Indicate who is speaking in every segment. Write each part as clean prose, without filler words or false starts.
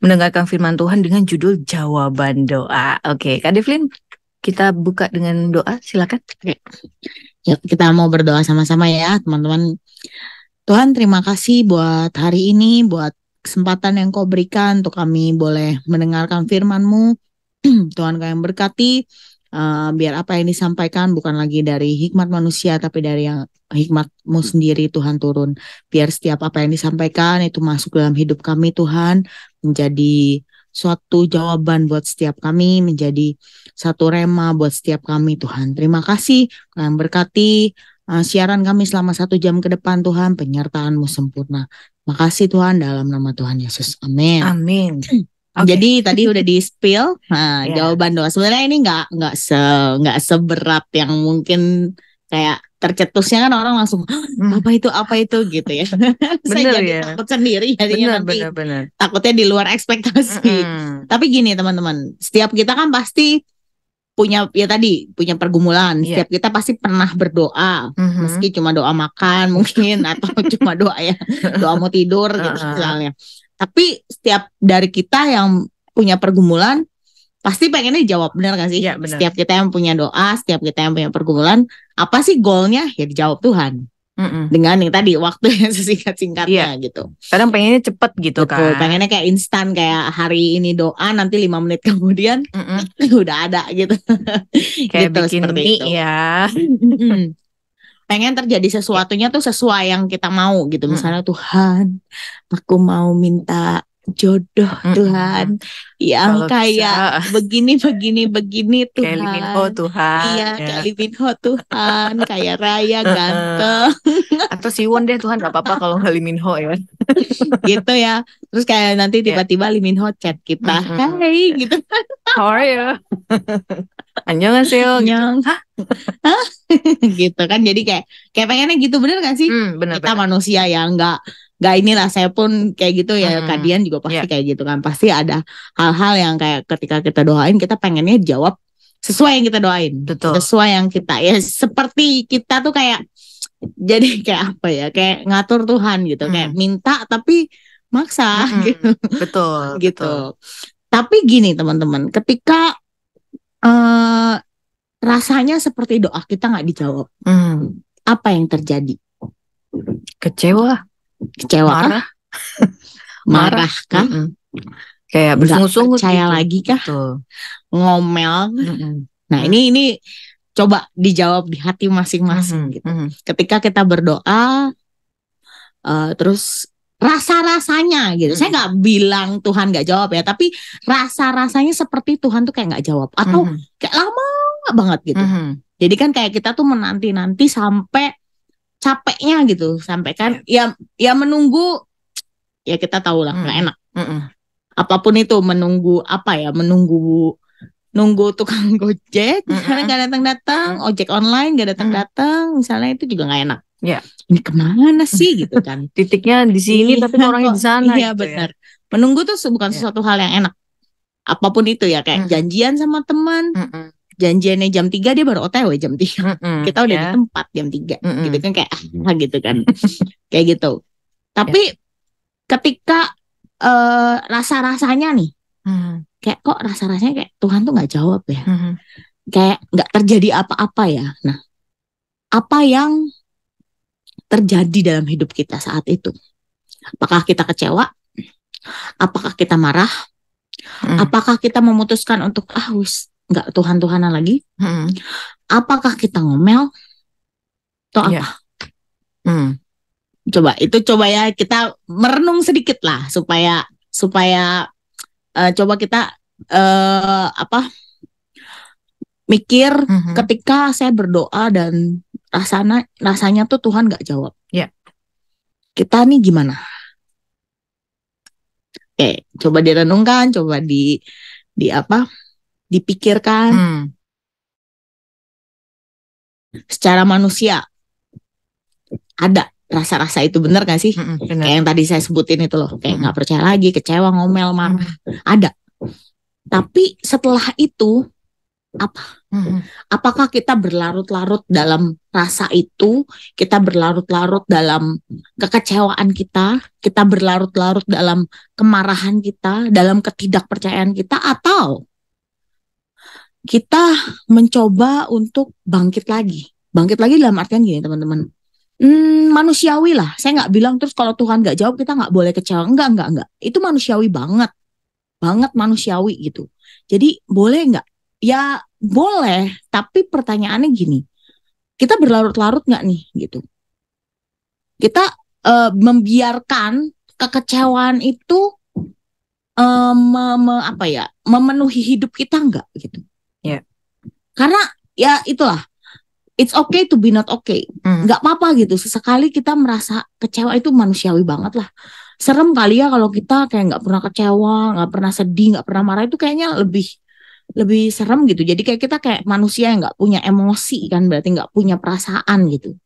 Speaker 1: mendengarkan firman Tuhan dengan judul Jawaban Doa. Oke, Kak Devlin, kita buka dengan doa, silakan.
Speaker 2: Oke. Yuk, kita mau berdoa sama-sama ya, teman-teman. Tuhan, terima kasih buat hari ini, buat kesempatan yang Kau berikan untuk kami boleh mendengarkan firman-Mu. Tuhan, Kau yang berkati, biar apa yang disampaikan bukan lagi dari hikmat manusia, tapi dari yang hikmat-Mu sendiri, Tuhan, turun. Biar setiap apa yang disampaikan itu masuk dalam hidup kami, Tuhan, menjadi suatu jawaban buat setiap kami, menjadi satu rema buat setiap kami, Tuhan. Terima kasih, Kau yang berkati siaran kami selama 1 jam ke depan, Tuhan, penyertaan-Mu sempurna. Makasih Tuhan, dalam nama Tuhan Yesus. Amin.
Speaker 1: Amin.
Speaker 2: Jadi tadi udah di spill,
Speaker 1: Ya.
Speaker 2: jawaban doa. Sebenarnya ini nggak seberat yang mungkin kayak tercetusnya kan orang langsung apa itu gitu ya. Saya
Speaker 1: Bener
Speaker 2: jadi
Speaker 1: ya.
Speaker 2: takut sendiri jadinya nanti
Speaker 1: Bener.
Speaker 2: takutnya di luar ekspektasi. Tapi gini teman-teman, setiap kita kan pasti punya punya pergumulan.
Speaker 1: Iya.
Speaker 2: Setiap kita pasti pernah berdoa, meski cuma doa makan mungkin atau cuma doa doa mau tidur gitu misalnya. Tapi setiap dari kita yang punya pergumulan pasti pengennya dijawab, benar gak sih?
Speaker 1: Iya, benar.
Speaker 2: Setiap kita yang punya doa, setiap kita yang punya pergumulan, apa sih goalnya? Ya dijawab Tuhan. Dengan yang tadi waktu yang sesingkat-singkatnya gitu.
Speaker 1: Kadang pengennya cepet gitu.
Speaker 2: Betul,
Speaker 1: kan.
Speaker 2: pengennya kayak instan, kayak hari ini doa nanti 5 menit kemudian udah ada gitu.
Speaker 1: Kayak
Speaker 2: gitu,
Speaker 1: bikin
Speaker 2: seperti
Speaker 1: mie
Speaker 2: itu.
Speaker 1: ya.
Speaker 2: Pengen terjadi sesuatunya tuh sesuai yang kita mau gitu. Misalnya Tuhan, aku mau minta jodoh Tuhan yang
Speaker 1: Kalau
Speaker 2: kayak begini Tuhan.
Speaker 1: kayak Lee Min Ho Tuhan.
Speaker 2: Iya, kayak Lee Min Ho Tuhan, kayak Raya ganteng.
Speaker 1: Atau Siwon deh Tuhan, gak apa-apa kalau nggak Lee Min Ho ya.
Speaker 2: Gitu ya. Terus kayak nanti tiba-tiba Lee Min Ho chat kita, hey gitu.
Speaker 1: How are you? Annyeonghaseyo.
Speaker 2: Annyeong. Hah? Gitu kan, jadi kayak pengennya gitu, bener gak sih?
Speaker 1: Bener,
Speaker 2: Kita manusia ya, nggak inilah, saya pun kayak gitu ya, Kadian juga pasti kayak gitu kan, pasti ada hal-hal yang kayak ketika kita doain kita pengennya jawab sesuai yang kita doain.
Speaker 1: Betul.
Speaker 2: Sesuai yang kita ya, seperti kita tuh kayak jadi kayak apa ya, kayak ngatur Tuhan gitu, kayak minta tapi maksa gitu.
Speaker 1: Betul.
Speaker 2: Gitu. Tapi gini teman-teman, ketika rasanya seperti doa kita nggak dijawab, apa yang terjadi?
Speaker 1: Kecewa
Speaker 2: Kah? Marah kah?
Speaker 1: Kayak bersungut-sungut
Speaker 2: percaya
Speaker 1: gitu.
Speaker 2: lagi kah?
Speaker 1: Betul.
Speaker 2: Ngomel. Nah ini coba dijawab di hati masing-masing gitu. Ketika kita berdoa, terus rasa-rasanya gitu. Saya nggak bilang Tuhan nggak jawab ya, tapi rasa-rasanya seperti Tuhan tuh kayak nggak jawab atau kayak lama banget gitu. Jadi kan kayak kita tuh menanti-nanti sampai capeknya gitu, sampai kan ya menunggu, ya kita tahu lah nggak enak. Apapun itu, menunggu nunggu tukang gojek misalnya nggak datang-datang, ojek online nggak datang-datang misalnya, itu juga nggak enak. Ini kemana sih gitu kan?
Speaker 1: Titiknya di sini tapi orangnya di sana.
Speaker 2: Iya gitu benar. Menunggu tuh bukan sesuatu hal yang enak. Apapun itu ya, kayak janjian sama teman, janjiannya jam 3 dia baru OTW jam 3. Kita udah di tempat jam 3 gitu kan, kayak gitu kan. Kayak gitu. Tapi ketika rasa-rasanya nih, kayak kok rasa-rasanya kayak Tuhan tuh nggak jawab ya, kayak nggak terjadi apa-apa ya. Nah, apa yang terjadi dalam hidup kita saat itu? Apakah kita kecewa? Apakah kita marah? Apakah kita memutuskan untuk nggak Tuhan-Tuhanan lagi? Apakah kita ngomel? Atau apa? Coba ya kita merenung sedikit lah, supaya coba kita mikir ketika saya berdoa dan rasanya tuh Tuhan nggak jawab. Kita nih gimana? Oke, coba direnungkan, coba dipikirkan. Secara manusia ada rasa-rasa itu, benar gak sih? Kayak yang tadi saya sebutin itu loh, kayak nggak percaya lagi, kecewa, ngomel, marah, ada. Tapi setelah itu apa? Apakah kita berlarut-larut dalam rasa itu? Kita berlarut-larut dalam kekecewaan kita berlarut-larut dalam kemarahan kita, dalam ketidakpercayaan kita, atau kita mencoba untuk bangkit lagi? Bangkit lagi dalam artian gini teman-teman. Manusiawi lah. Saya nggak bilang terus kalau Tuhan nggak jawab kita nggak boleh kecewa. Enggak. Itu manusiawi banget manusiawi gitu. Jadi boleh nggak? Ya boleh. Tapi pertanyaannya gini, kita berlarut-larut nggak nih gitu? Kita membiarkan kekecewaan itu memenuhi hidup kita nggak gitu?
Speaker 1: Ya.
Speaker 2: Karena ya itulah. It's okay to be not okay. Nggak apa-apa gitu. Sesekali kita merasa kecewa itu manusiawi banget lah. Serem kali ya kalau kita kayak nggak pernah kecewa, nggak pernah sedih, nggak pernah marah, itu kayaknya lebih serem gitu. Jadi kayak kita kayak manusia yang nggak punya emosi kan, berarti nggak punya perasaan gitu.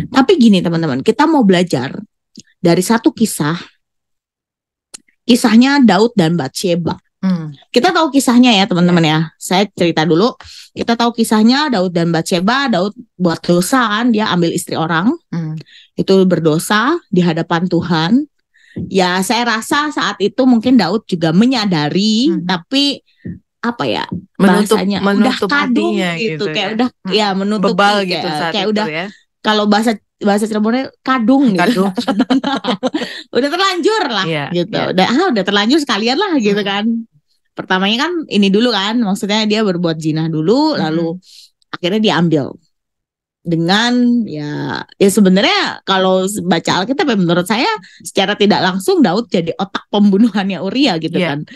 Speaker 2: Tapi gini teman-teman, kita mau belajar dari satu kisahnya Daud dan Batsheba. Kita tahu kisahnya ya teman-teman ya. Saya cerita dulu. Kita tahu kisahnya Daud dan Batsheba. Daud buat dosa kan, dia ambil istri orang. Itu berdosa di hadapan Tuhan. Ya saya rasa saat itu mungkin Daud juga menyadari, tapi apa ya bahasanya
Speaker 1: menutup
Speaker 2: udah kadung
Speaker 1: gitu
Speaker 2: kayak udah ya menutup
Speaker 1: bebal gitu saat
Speaker 2: kayak
Speaker 1: itu
Speaker 2: udah
Speaker 1: ya.
Speaker 2: Kalau bahasa Cirebonnya kadung gitu. Udah terlanjur lah gitu. Udah terlanjur sekalian lah gitu kan. Pertamanya kan ini dulu kan, maksudnya dia berbuat zina dulu, lalu akhirnya diambil dengan ya sebenarnya kalau baca Alkitab menurut saya secara tidak langsung Daud jadi otak pembunuhannya Uria gitu kan.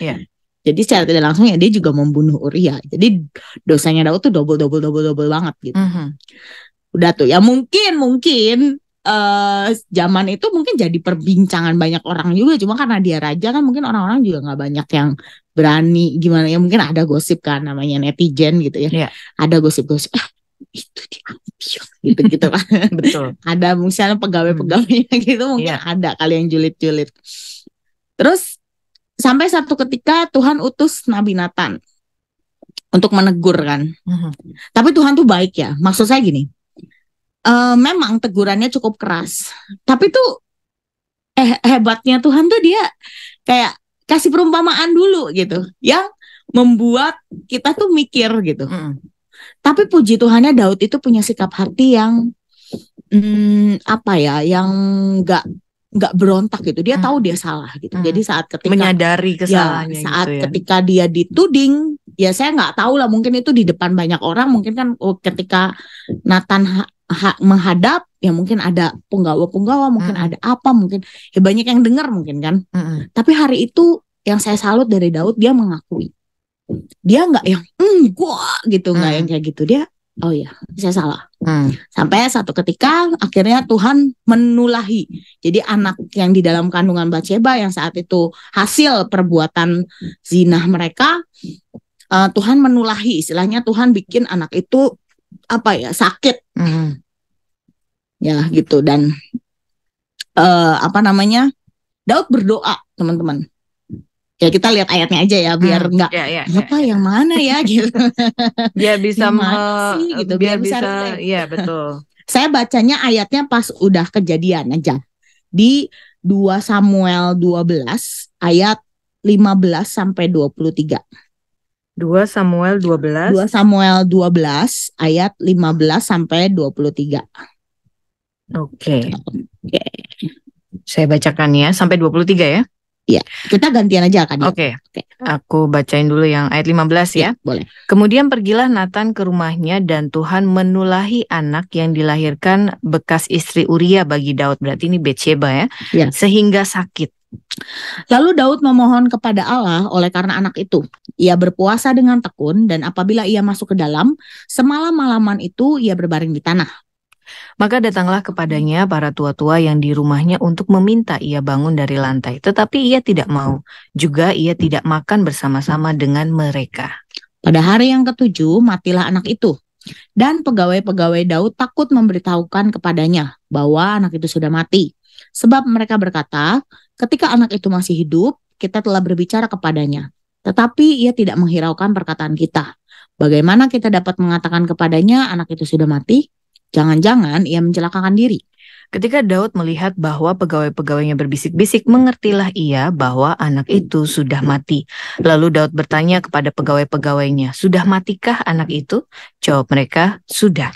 Speaker 2: Jadi secara tidak langsung ya dia juga membunuh Uria. Jadi dosanya Daud tuh double banget gitu. Udah tuh ya mungkin zaman itu mungkin jadi perbincangan banyak orang juga, cuma karena dia raja kan mungkin orang-orang juga nggak banyak yang berani gimana ya, mungkin ada gosip kan namanya netizen gitu ya. Ada gosip-gosip itu diambil gitu kan.
Speaker 1: Betul.
Speaker 2: Ada misalnya pegawai-pegawainya gitu mungkin ada kali yang julid-julid. Terus sampai satu ketika Tuhan utus Nabi Nathan untuk menegur kan. Tapi Tuhan tuh baik ya. Maksud saya gini, memang tegurannya cukup keras, tapi tuh hebatnya Tuhan tuh dia kayak kasih perumpamaan dulu gitu, yang membuat kita tuh mikir gitu. Tapi puji Tuhannya Daud itu punya sikap hati yang yang nggak berontak gitu. Dia tahu dia salah gitu. Jadi saat ketika
Speaker 1: menyadari kesalahannya
Speaker 2: saat
Speaker 1: gitu ya.
Speaker 2: ketika dia dituding, ya saya nggak tahu lah, mungkin itu di depan banyak orang, mungkin kan ketika Nathan menghadap ya mungkin ada penggawa-penggawa, mungkin ada apa, mungkin ya banyak yang dengar mungkin kan. Tapi hari itu yang saya salut dari Daud, dia mengakui. Dia nggak yang gua gitu, nggak yang kayak gitu. Dia oh ya saya salah. Sampai satu ketika akhirnya Tuhan menulahi. Jadi anak yang di dalam kandungan Batsheba yang saat itu hasil perbuatan zina mereka, Tuhan menulahi, istilahnya Tuhan bikin anak itu sakit. Ya gitu. Dan Daud berdoa teman-teman. Ya kita lihat ayatnya aja ya biar nggak yang mana ya gitu.
Speaker 1: Biar bisa
Speaker 2: gitu,
Speaker 1: biar bisa betul.
Speaker 2: Saya bacanya ayatnya pas udah kejadian aja. Di 2 Samuel 12 ayat 15 sampai 23.
Speaker 1: 2 Samuel 12
Speaker 2: ayat 15 sampai 23.
Speaker 1: Oke. Saya bacakan ya sampai 23 ya.
Speaker 2: Iya, kita gantian aja kan.
Speaker 1: Oke. Aku bacain dulu yang ayat 15 ya.
Speaker 2: Boleh.
Speaker 1: Kemudian pergilah Nathan ke rumahnya dan Tuhan menulahi anak yang dilahirkan bekas istri Uria bagi Daud. Berarti ini Batsheba ya. Sehingga sakit.
Speaker 2: Lalu Daud memohon kepada Allah oleh karena anak itu. Ia berpuasa dengan tekun dan apabila ia masuk ke dalam, semalam-malaman itu ia berbaring di tanah.
Speaker 1: Maka datanglah kepadanya para tua-tua yang di rumahnya untuk meminta ia bangun dari lantai. Tetapi ia tidak mau. Juga ia tidak makan bersama-sama dengan mereka.
Speaker 2: Pada hari yang ke-7 matilah anak itu. Dan pegawai-pegawai Daud takut memberitahukan kepadanya bahwa anak itu sudah mati. Sebab mereka berkata, ketika anak itu masih hidup, kita telah berbicara kepadanya. Tetapi ia tidak menghiraukan perkataan kita. Bagaimana kita dapat mengatakan kepadanya anak itu sudah mati? Jangan-jangan ia mencelakakan diri.
Speaker 1: Ketika Daud melihat bahwa pegawai-pegawainya berbisik-bisik, mengertilah ia bahwa anak itu sudah mati. Lalu Daud bertanya kepada pegawai-pegawainya, "Sudah matikah anak itu?" Jawab mereka, "Sudah."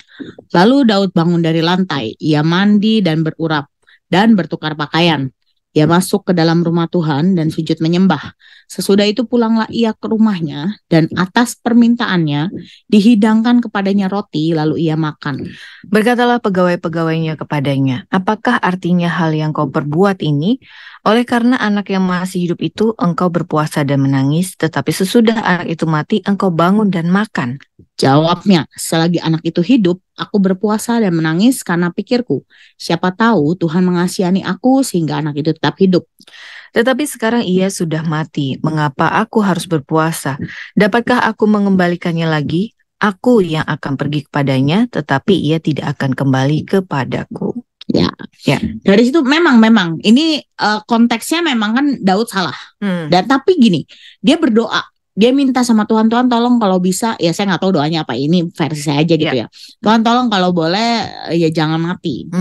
Speaker 2: Lalu Daud bangun dari lantai, ia mandi dan berurap dan bertukar pakaian. Ia masuk ke dalam rumah Tuhan dan sujud menyembah. Sesudah itu pulanglah ia ke rumahnya dan atas permintaannya dihidangkan kepadanya roti lalu ia makan.
Speaker 1: Berkatalah pegawai-pegawainya kepadanya, "Apakah artinya hal yang kau perbuat ini? Oleh karena anak yang masih hidup itu engkau berpuasa dan menangis, tetapi sesudah anak itu mati engkau bangun dan makan."
Speaker 2: Jawabnya, "Selagi anak itu hidup, aku berpuasa dan menangis karena pikirku, siapa tahu Tuhan mengasihani aku sehingga anak itu tetap hidup.
Speaker 1: Tetapi sekarang ia sudah mati, mengapa aku harus berpuasa? Dapatkah aku mengembalikannya lagi? Aku yang akan pergi kepadanya, tetapi ia tidak akan kembali kepadaku."
Speaker 2: Ya. Dari situ memang ini konteksnya memang kan Daud salah. Dan tapi gini, dia berdoa, dia minta sama Tuhan, "Tuhan tolong kalau bisa," ya saya nggak tahu doanya apa, ini versi saya aja gitu ya. "Tuhan tolong kalau boleh ya jangan mati.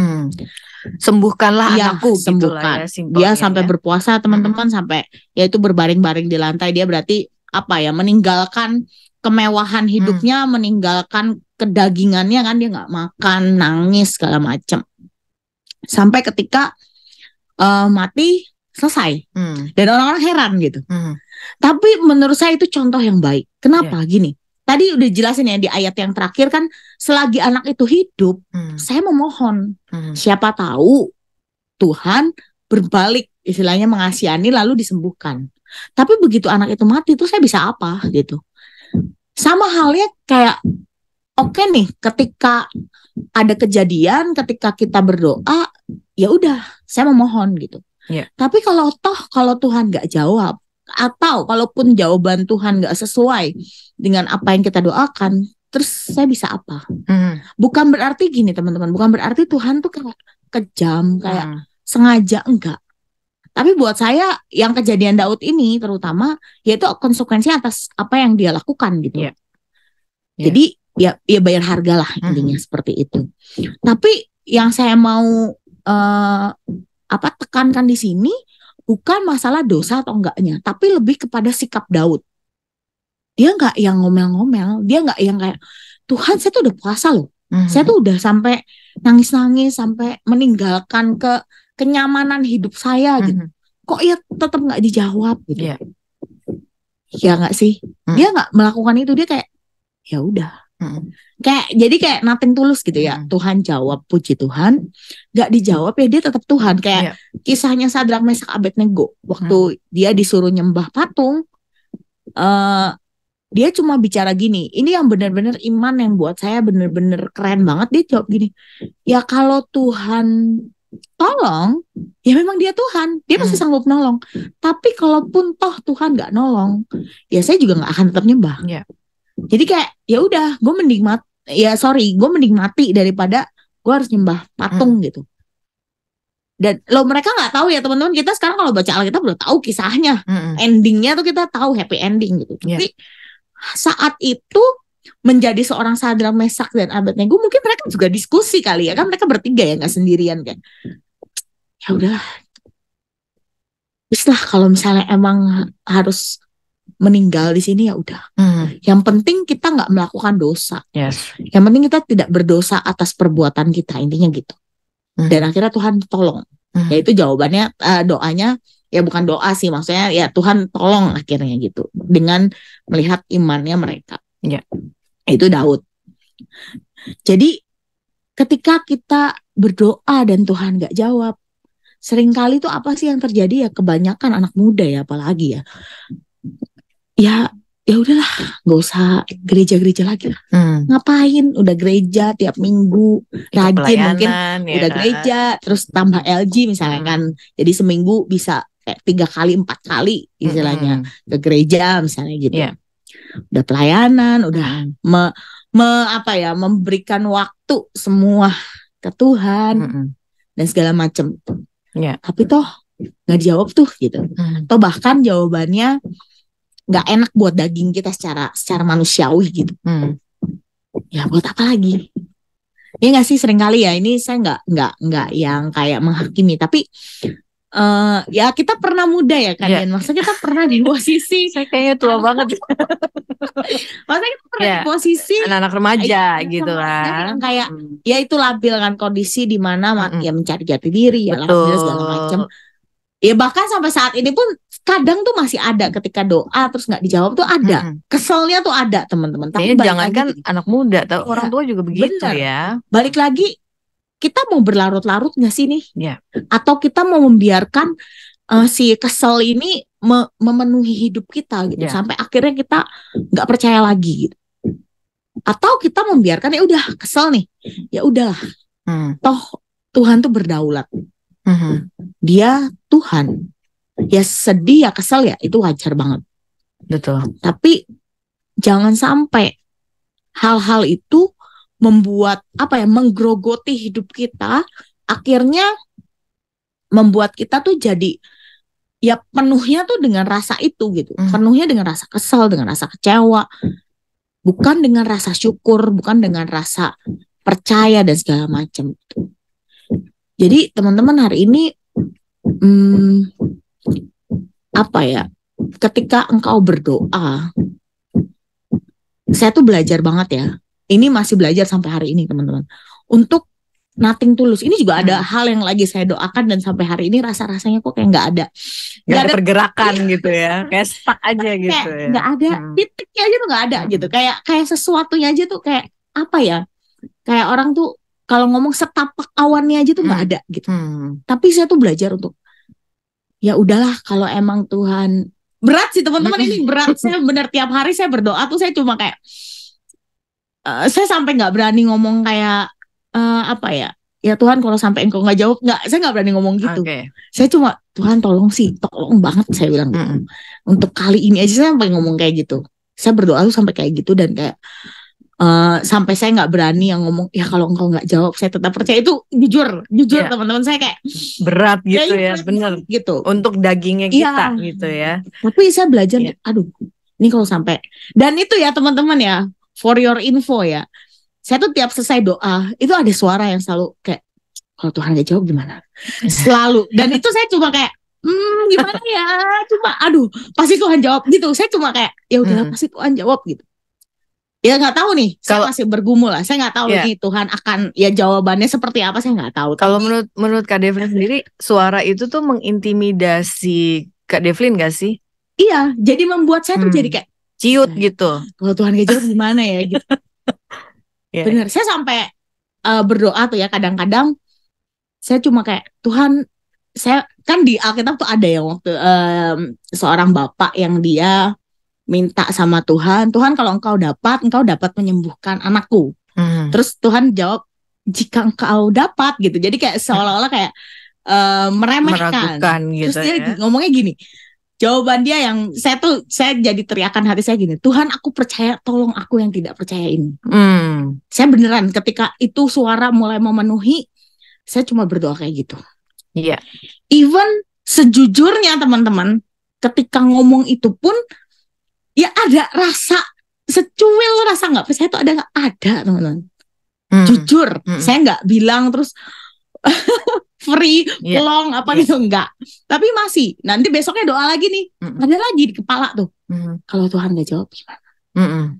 Speaker 1: Sembuhkanlah anakku."
Speaker 2: Sembuhkan. Gitu dia sampai berpuasa teman-teman, sampai ya itu berbaring-baring di lantai. Dia berarti apa ya, meninggalkan kemewahan hidupnya, meninggalkan kedagingannya kan, dia nggak makan, nangis segala macam. Sampai ketika mati selesai. Dan orang-orang heran gitu. Tapi menurut saya itu contoh yang baik. Kenapa? Gini, tadi udah jelasin ya di ayat yang terakhir kan, selagi anak itu hidup, saya memohon, siapa tahu Tuhan berbalik, istilahnya mengasihani lalu disembuhkan. Tapi begitu anak itu mati, itu saya bisa apa gitu. Sama halnya kayak, oke nih, ketika ada kejadian, ketika kita berdoa, ya udah, saya memohon gitu. Tapi kalau Tuhan nggak jawab, atau kalaupun jawaban Tuhan nggak sesuai dengan apa yang kita doakan, terus saya bisa apa? Bukan berarti gini teman-teman, bukan berarti Tuhan tuh kayak kejam, kayak sengaja, enggak. Tapi buat saya yang kejadian Daud ini terutama, yaitu konsekuensi atas apa yang dia lakukan gitu. Jadi ya bayar harga lah intinya seperti itu. Tapi yang saya mau tekankan di sini bukan masalah dosa atau enggaknya, tapi lebih kepada sikap Daud. Dia enggak yang ngomel-ngomel, dia enggak yang kayak, "Tuhan, saya tuh udah puasa loh. Saya tuh udah sampai nangis-nangis, sampai meninggalkan kenyamanan hidup saya gitu. Kok ya tetap enggak dijawab gitu." Ya enggak sih? Dia enggak melakukan itu, dia kayak ya udah. Kayak nothing tulus gitu ya. Tuhan jawab, puji Tuhan. Gak dijawab ya dia tetap Tuhan. Kayak kisahnya Sadrak Mesak Abednego waktu dia disuruh nyembah patung, dia cuma bicara gini, ini yang benar-benar iman yang buat saya benar-benar keren banget. Dia jawab gini, ya kalau Tuhan tolong, ya memang dia Tuhan, dia pasti sanggup nolong. Tapi kalaupun toh Tuhan gak nolong, ya saya juga gak akan tetap nyembah. Jadi kayak ya udah, gue mending mati daripada gue harus nyembah patung gitu. Dan mereka nggak tahu ya teman-teman, kita sekarang kalau baca Alkitab udah tahu kisahnya, endingnya tuh kita tahu happy ending gitu. Tapi saat itu menjadi seorang Sadrak, Mesak dan Abednego, mungkin mereka juga diskusi kali ya, kan mereka bertiga ya, nggak sendirian kan. Ya udahlah, bislah kalau misalnya emang harus meninggal di sini ya udah. Yang penting kita nggak melakukan dosa. Yang penting kita tidak berdosa atas perbuatan kita, intinya gitu. Dan akhirnya Tuhan tolong. Ya itu jawabannya, doanya ya bukan doa sih, maksudnya ya Tuhan tolong akhirnya gitu dengan melihat imannya mereka. Itu Daud. Jadi ketika kita berdoa dan Tuhan nggak jawab, seringkali itu apa sih yang terjadi ya, kebanyakan anak muda ya apalagi ya udahlah, nggak usah gereja-gereja lagi lah. Ngapain udah gereja tiap minggu, rajin mungkin udah kan? Gereja terus tambah LG misalnya kan, jadi seminggu bisa kayak 3 kali 4 kali istilahnya ke gereja misalnya gitu. Udah pelayanan, udah memberikan waktu semua ke Tuhan dan segala macam. Tapi toh nggak dijawab tuh gitu. Atau bahkan jawabannya nggak enak buat daging kita secara manusiawi gitu. Ya buat apa lagi? Ya nggak sih, seringkali ya, ini saya nggak yang kayak menghakimi, tapi ya kita pernah muda ya kan, maksudnya kita pernah di posisi
Speaker 1: saya kayaknya tua banget.
Speaker 2: Maksudnya kita pernah di posisi
Speaker 1: anak-anak remaja gitu kan,
Speaker 2: yang kayak ya itu labil kan, kondisi di mana ya mencari jati diri ya, labil segala macam. Ya bahkan sampai saat ini pun kadang tuh masih ada, ketika doa terus nggak dijawab tuh ada, keselnya tuh ada teman-teman. Tapi
Speaker 1: jangankan anak muda, tapi orang tua juga begitu. Bener. Ya.
Speaker 2: Balik lagi, kita mau berlarut-larut nggak sih nih? Atau kita mau membiarkan si kesel ini memenuhi hidup kita gitu, sampai akhirnya kita nggak percaya lagi gitu. Atau kita membiarkan, ya udah kesel nih, ya udahlah, toh Tuhan tuh berdaulat. Dia Tuhan, ya sedih ya kesel ya, itu wajar banget.
Speaker 1: Betul.
Speaker 2: Tapi jangan sampai hal-hal itu membuat menggerogoti hidup kita, akhirnya membuat kita tuh jadi ya penuhnya tuh dengan rasa itu gitu, penuhnya dengan rasa kesel, dengan rasa kecewa, bukan dengan rasa syukur, bukan dengan rasa percaya dan segala macam itu. Jadi teman-teman hari ini ketika engkau berdoa, saya tuh belajar banget ya. Ini masih belajar sampai hari ini teman-teman, untuk nothing tulus. Ini juga ada hal yang lagi saya doakan dan sampai hari ini rasa-rasanya kok kayak nggak ada
Speaker 1: pergerakan gitu ya, kayak stuck aja gitu ya.
Speaker 2: Nggak ada titiknya aja tuh, nggak ada gitu. Kayak sesuatunya aja tuh kayak kayak orang tuh kalau ngomong setapak awannya aja tuh nggak ada gitu. Tapi saya tuh belajar untuk ya udahlah, kalau emang Tuhan, berat sih teman-teman, ini berat. Saya benar tiap hari saya berdoa tuh saya cuma kayak saya sampai nggak berani ngomong kayak ya Tuhan kalau sampai engkau nggak jawab, saya nggak berani ngomong gitu. Saya cuma, Tuhan tolong banget, saya bilang gitu. Untuk kali ini aja saya sampai ngomong kayak gitu. Saya berdoa tuh sampai kayak gitu, dan kayak sampai saya nggak berani yang ngomong ya kalau engkau nggak jawab saya tetap percaya. Itu jujur teman-teman, saya kayak
Speaker 1: berat gitu ya, benar
Speaker 2: gitu
Speaker 1: untuk dagingnya kita gitu ya.
Speaker 2: Tapi saya belajar, aduh ini kalau sampai, dan itu ya teman-teman ya, for your info ya, saya tuh tiap selesai doa itu ada suara yang selalu kayak, kalau Tuhan gak jawab gimana, selalu. Dan itu saya cuma kayak gimana ya, cuma aduh pasti Tuhan jawab gitu. Saya cuma kayak ya udahlah, pasti Tuhan jawab gitu. Ya nggak tahu nih, saya masih bergumul lah. Saya nggak tahu nih Tuhan akan ya jawabannya seperti apa, saya nggak tahu.
Speaker 1: Kalau menurut Kak Devlin sendiri, suara itu tuh mengintimidasi Kak Devlin gak sih?
Speaker 2: Iya, jadi membuat saya tuh jadi kayak
Speaker 1: ciut gitu.
Speaker 2: Kalau Tuhan gak jawab gimana ya gitu. Bener, saya sampai berdoa tuh ya, kadang-kadang saya cuma kayak, Tuhan, saya kan di Alkitab tuh ada ya waktu seorang bapak yang dia minta sama Tuhan kalau engkau dapat menyembuhkan anakku. Terus Tuhan jawab, jika engkau dapat gitu. Jadi kayak seolah-olah kayak meremehkan gitu. Terus dia ngomongnya gini, jawaban dia yang saya jadi teriakan hati saya gini, Tuhan aku percaya, tolong aku yang tidak percaya ini. Saya beneran ketika itu suara mulai memenuhi, saya cuma berdoa kayak gitu. Even sejujurnya teman-teman, ketika ngomong itu pun ya ada rasa secuil, rasa nggak percaya itu ada nggak ada teman-teman. Jujur, saya nggak bilang terus free long apa gitu, enggak. Tapi masih nanti besoknya doa lagi nih, ada lagi di kepala tuh. Kalau Tuhan nggak jawab gimana?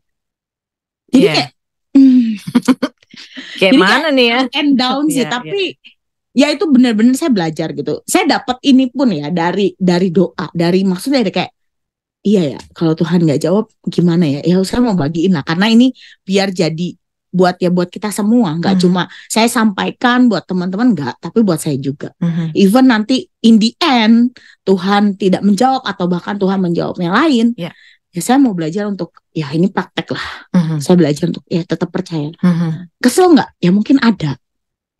Speaker 2: Jadi
Speaker 1: kayak mana nih ya?
Speaker 2: And down sih, tapi ya itu benar-benar saya belajar gitu. Saya dapat ini pun ya dari doa, dari maksudnya dari kayak iya ya, kalau Tuhan nggak jawab gimana ya? Ya saya mau bagiin lah, karena ini biar jadi buat kita semua, nggak cuma saya sampaikan buat teman-teman, nggak, tapi buat saya juga. Even nanti in the end Tuhan tidak menjawab atau bahkan Tuhan menjawabnya lain, ya saya mau belajar untuk ya ini praktek lah. Saya belajar untuk ya tetap percaya. Kesel nggak? Ya mungkin ada.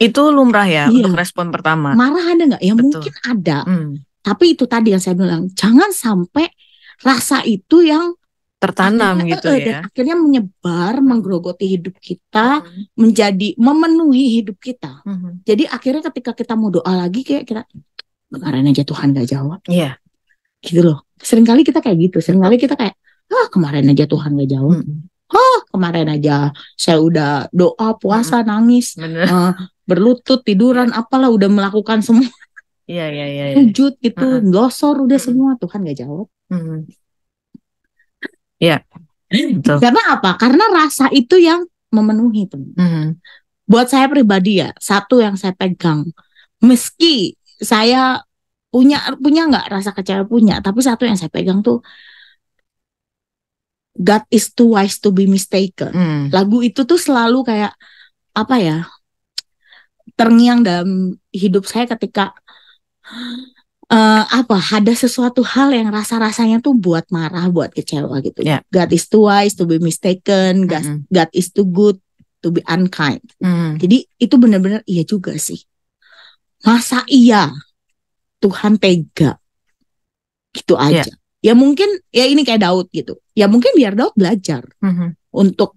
Speaker 1: Itu lumrah ya untuk respon pertama.
Speaker 2: Marah ada nggak? Ya mungkin ada. Tapi itu tadi yang saya bilang, jangan sampai rasa itu yang
Speaker 1: tertanam gitu ya.
Speaker 2: Dan akhirnya menyebar, menggerogoti hidup kita, menjadi memenuhi hidup kita. Jadi akhirnya ketika kita mau doa lagi kayak kita, kemarin aja Tuhan gak jawab.
Speaker 1: Iya.
Speaker 2: Gitu loh. Seringkali kita kayak gitu. Seringkali kita kayak, kemarin aja Tuhan gak jawab. Kemarin aja saya udah doa, puasa, nangis, berlutut, tiduran, apalah udah melakukan semua.
Speaker 1: Iya.
Speaker 2: Sujud gitu, glosor udah semua, Tuhan gak jawab.
Speaker 1: Iya. Betul.
Speaker 2: Karena apa? Karena rasa itu yang memenuhi teman. Buat saya pribadi ya, satu yang saya pegang, meski saya punya nggak rasa kecewa punya, tapi satu yang saya pegang tuh, God is too wise to be mistaken. Lagu itu tuh selalu kayak apa ya, terngiang dalam hidup saya ketika ada sesuatu hal yang rasa-rasanya tuh buat marah, buat kecewa gitu. God is too wise to be mistaken. God is too good to be unkind. Jadi itu benar-benar iya juga sih. Masa iya Tuhan tega gitu aja. Ya mungkin ya ini kayak Daud gitu. Ya mungkin biar Daud belajar untuk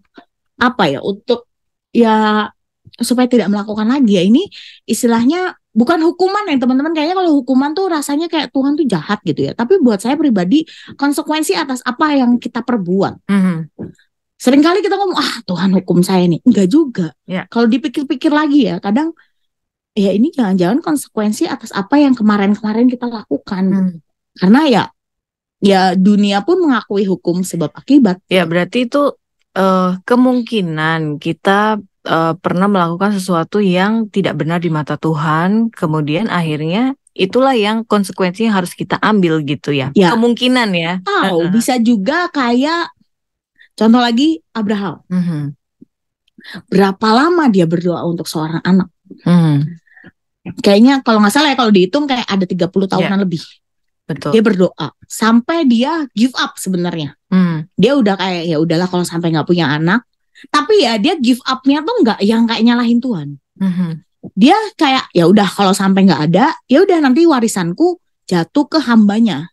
Speaker 2: apa ya? Untuk ya supaya tidak melakukan lagi ya. Ini istilahnya bukan hukuman ya teman-teman. Kayaknya kalau hukuman tuh rasanya kayak Tuhan tuh jahat gitu ya. Tapi buat saya pribadi konsekuensi atas apa yang kita perbuat. Seringkali kita ngomong Tuhan hukum saya nih. Enggak juga. Kalau dipikir-pikir lagi ya, kadang ya ini jangan-jangan konsekuensi atas apa yang kemarin-kemarin kita lakukan. Karena ya dunia pun mengakui hukum sebab akibat.
Speaker 1: Ya berarti itu kemungkinan kita pernah melakukan sesuatu yang tidak benar di mata Tuhan, kemudian akhirnya itulah yang konsekuensinya harus kita ambil gitu ya. Kemungkinan ya.
Speaker 2: Bisa juga kayak contoh lagi Abraham. Berapa lama dia berdoa untuk seorang anak? Kayaknya kalau nggak salah ya, kalau dihitung kayak ada 30 tahunan lebih.
Speaker 1: Betul.
Speaker 2: Dia berdoa sampai dia give up sebenarnya. Dia udah kayak ya udahlah kalau sampai nggak punya anak. Tapi ya dia give up-nya tuh nggak yang kayak nyalahin Tuhan. Dia kayak ya udah kalau sampai nggak ada, ya udah nanti warisanku jatuh ke hambanya.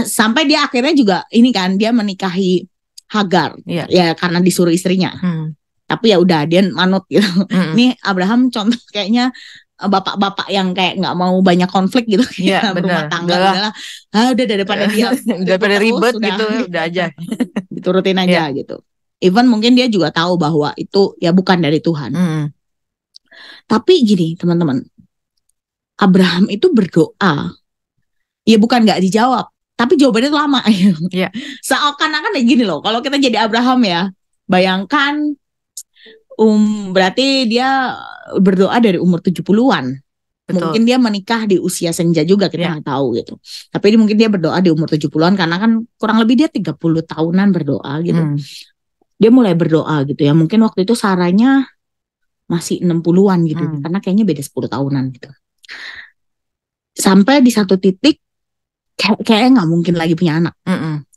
Speaker 2: Sampai dia akhirnya juga ini kan dia menikahi Hagar. Ya karena disuruh istrinya. Tapi ya udah dia manut gitu. Nih Abraham contoh kayaknya bapak-bapak yang kayak nggak mau banyak konflik gitu rumah tangga udah daripada dia
Speaker 1: daripada ribet terus, gitu udah aja
Speaker 2: diturutin aja gitu. Even mungkin dia juga tahu bahwa itu ya bukan dari Tuhan. Tapi gini teman-teman, Abraham itu berdoa ya bukan nggak dijawab, tapi jawabannya itu lama. Seakan-akan kayak gini loh, kalau kita jadi Abraham ya, bayangkan berarti dia berdoa dari umur 70-an. Mungkin dia menikah di usia senja juga, kita nggak tahu gitu. Tapi ini mungkin dia berdoa di umur 70-an karena kan kurang lebih dia 30 tahunan berdoa gitu. Dia mulai berdoa gitu ya. Mungkin waktu itu Saranya masih 60-an gitu. Karena kayaknya beda 10 tahunan gitu. Sampai di satu titik kayaknya nggak mungkin lagi punya anak.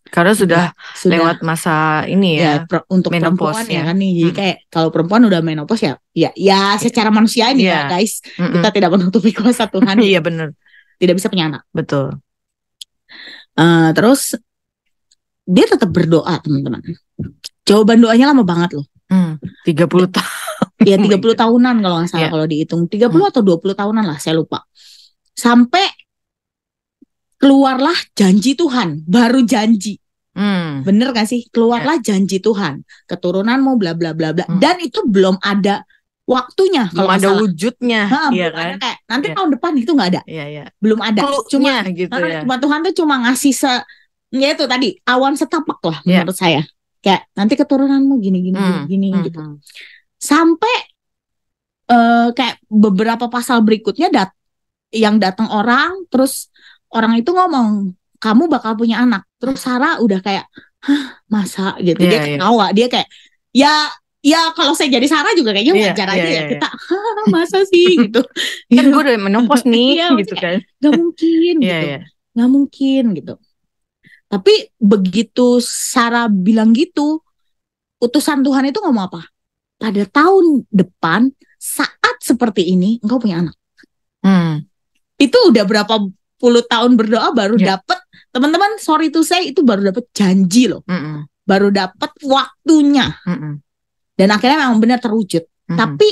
Speaker 1: Karena sudah lewat masa ini ya
Speaker 2: untuk perempuan ya kan nih. Jadi kayak kalau perempuan udah menopause ya secara manusia ini ya guys. Kita tidak menutupi kuasa Tuhan.
Speaker 1: Iya benar.
Speaker 2: Tidak bisa punya anak.
Speaker 1: Betul.
Speaker 2: Terus dia tetap berdoa teman-teman. Jawaban doanya lama banget loh.
Speaker 1: 30 tahun.
Speaker 2: Ya 30 tahunan kalau nggak salah kalau dihitung. 30 atau 20 tahunan lah saya lupa. Sampai keluarlah janji Tuhan, baru janji. Bener gak sih? Keluarlah janji Tuhan, keturunanmu bla bla bla bla. Dan itu belum ada waktunya,
Speaker 1: belum ada wujudnya.
Speaker 2: Iya kan? Kayak nanti tahun depan itu nggak ada. Belum ada.
Speaker 1: Cuma gitu
Speaker 2: cuma Tuhan tuh cuma ngasih ya itu tadi awan setapak lah menurut saya. Kayak nanti keturunanmu gini gitu. Sampai kayak beberapa pasal berikutnya yang datang orang, terus orang itu ngomong kamu bakal punya anak. Terus Sarah udah kayak masa gitu. Dia ketawa, dia kayak ya kalau saya jadi Sarah juga kayaknya wajar aja ya. Kita masa sih gitu.
Speaker 1: Kan gue udah menopause nih gitu kan.
Speaker 2: Gak mungkin gitu. Gak mungkin gitu. Tapi begitu Sarah bilang gitu, utusan Tuhan itu ngomong apa? Pada tahun depan saat seperti ini engkau punya anak. Itu udah berapa puluh tahun berdoa baru dapet, teman-teman, sorry to say, itu baru dapet janji loh. Baru dapet waktunya. Dan akhirnya memang benar terwujud. Tapi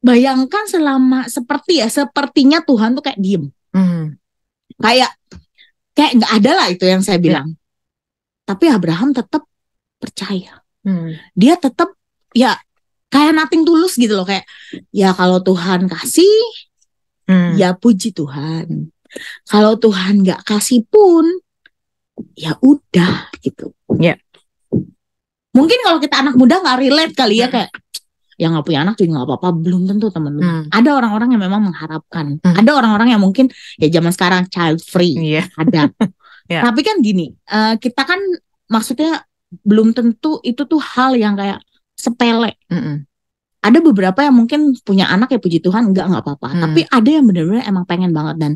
Speaker 2: bayangkan selama sepertinya Tuhan tuh kayak diem. Kayak nggak ada lah itu yang saya bilang. Tapi Abraham tetap percaya. Dia tetap ya kayak nothing tulus gitu loh, kayak ya kalau Tuhan kasih ya puji Tuhan. Kalau Tuhan nggak kasih pun ya udah gitu.
Speaker 1: Ya.
Speaker 2: Mungkin kalau kita anak muda nggak relate kali ya, kayak yang nggak punya anak juga nggak apa-apa, belum tentu teman-teman. Ada orang-orang yang memang mengharapkan, ada orang-orang yang mungkin ya zaman sekarang child free, ada. Tapi kan gini, kita kan maksudnya belum tentu itu tuh hal yang kayak sepele. Ada beberapa yang mungkin punya anak ya puji Tuhan nggak apa-apa. Tapi ada yang benar-benar emang pengen banget, dan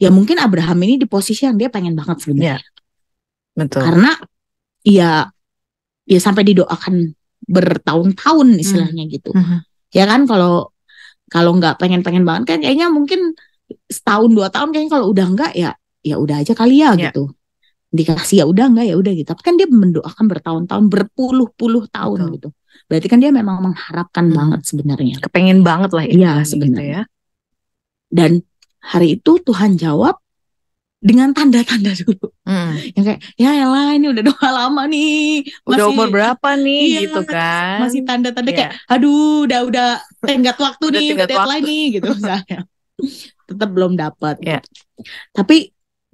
Speaker 2: ya mungkin Abraham ini di posisi yang dia pengen banget sebenarnya.
Speaker 1: Betul.
Speaker 2: Karena ya sampai didoakan bertahun-tahun istilahnya gitu. Ya kan kalau nggak pengen banget kan kayaknya mungkin setahun 2 tahun, kayaknya kalau udah enggak ya udah aja kali ya gitu. Dikasih ya udah enggak ya udah gitu. Tapi kan dia mendoakan bertahun-tahun, berpuluh-puluh tahun gitu. Berarti kan dia memang mengharapkan banget sebenarnya.
Speaker 1: Kepengen banget lah
Speaker 2: ya sebenarnya.
Speaker 1: Gitu ya. Dan
Speaker 2: hari itu Tuhan jawab dengan tanda-tanda dulu. Yang kayak ya elah ini udah doa lama nih.
Speaker 1: Udah umur berapa nih gitu kan.
Speaker 2: Masih tanda-tanda kayak aduh udah tenggat waktu nih, udah deadline nih gitu misalnya. Tetap belum dapat. Tapi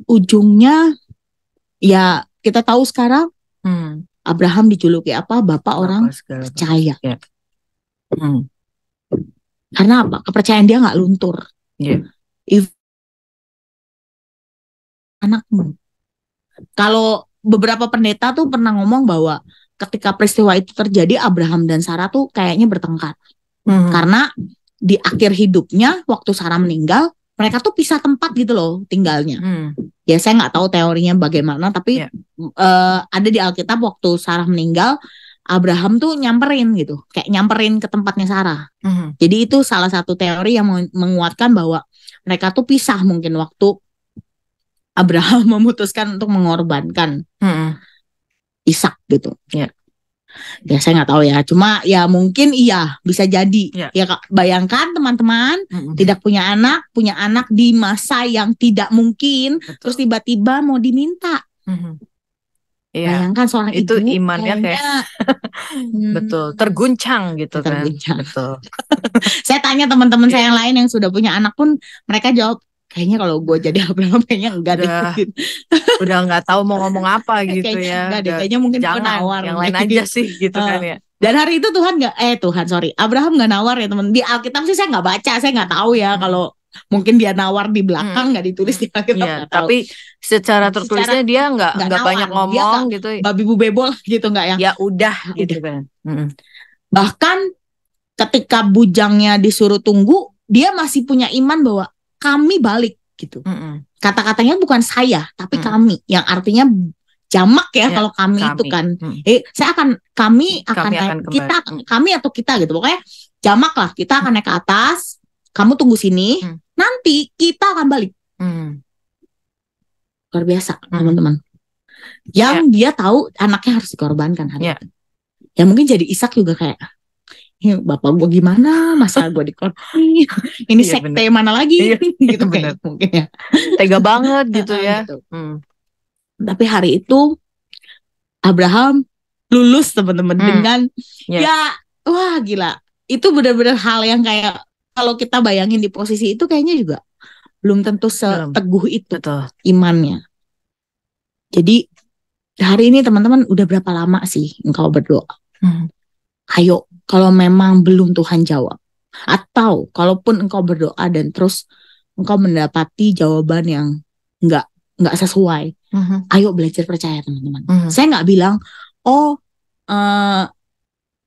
Speaker 2: ujungnya ya kita tahu sekarang Abraham dijuluki apa? Bapak orang percaya. Karena apa? Kepercayaan dia nggak luntur. Anakmu. Kalau beberapa pendeta tuh pernah ngomong bahwa ketika peristiwa itu terjadi, Abraham dan Sarah tuh kayaknya bertengkar. Karena di akhir hidupnya waktu Sarah meninggal, mereka tuh pisah tempat gitu loh tinggalnya. Ya saya nggak tahu teorinya bagaimana, tapi ada di Alkitab waktu Sarah meninggal, Abraham tuh nyamperin gitu, kayak nyamperin ke tempatnya Sarah. Jadi itu salah satu teori yang menguatkan bahwa mereka tuh pisah mungkin waktu Abraham memutuskan untuk mengorbankan Ishak gitu. Ya saya nggak tahu ya, cuma ya mungkin iya bisa jadi. Ya bayangkan teman-teman tidak punya anak di masa yang tidak mungkin. Betul. Terus tiba-tiba mau diminta. Bayangkan seorang
Speaker 1: itu
Speaker 2: ibu
Speaker 1: imannya kayak betul terguncang gitu kan. Betul.
Speaker 2: Saya tanya teman-teman saya yang lain yang sudah punya anak pun mereka jawab kayaknya kalau gue jadi Abraham kayaknya enggak deh.
Speaker 1: Udah nggak tahu mau ngomong apa gitu ya.
Speaker 2: Enggak deh, kayaknya mungkin
Speaker 1: jangan
Speaker 2: nawar
Speaker 1: yang lain aja sih gitu kan ya.
Speaker 2: Dan hari itu Abraham nggak nawar ya teman. Di Alkitab sih saya nggak baca, saya nggak tahu ya kalau mungkin dia nawar di belakang nggak ditulis di Alkitab.
Speaker 1: Tapi secara tertulisnya dia nggak banyak ngomong gitu.
Speaker 2: Babi bu bebol gitu nggak ya?
Speaker 1: Ya udah gitu kan.
Speaker 2: Bahkan ketika bujangnya disuruh tunggu, dia masih punya iman bahwa kami balik gitu. Kata-katanya bukan saya, tapi kami, yang artinya jamak ya kalau kami itu kan. Kami atau kita gitu. Pokoknya jamak lah, kita akan naik ke atas, kamu tunggu sini, nanti kita akan balik. Luar biasa teman-teman. Yang dia tahu anaknya harus dikorbankan hari itu. Ya mungkin jadi Ishak juga kayak bapak gue gimana, masa gue dikorban ini sekte mana lagi gitu kayak mungkin ya
Speaker 1: tega banget gitu ya gitu.
Speaker 2: Tapi hari itu Abraham lulus teman-teman dengan wah gila, itu benar-benar hal yang kayak kalau kita bayangin di posisi itu kayaknya juga belum tentu seteguh itu imannya. Jadi hari ini teman-teman udah berapa lama sih engkau berdoa? Ayo, kalau memang belum Tuhan jawab, atau kalaupun engkau berdoa dan terus engkau mendapati jawaban yang nggak sesuai, ayo belajar percaya teman-teman. Saya nggak bilang,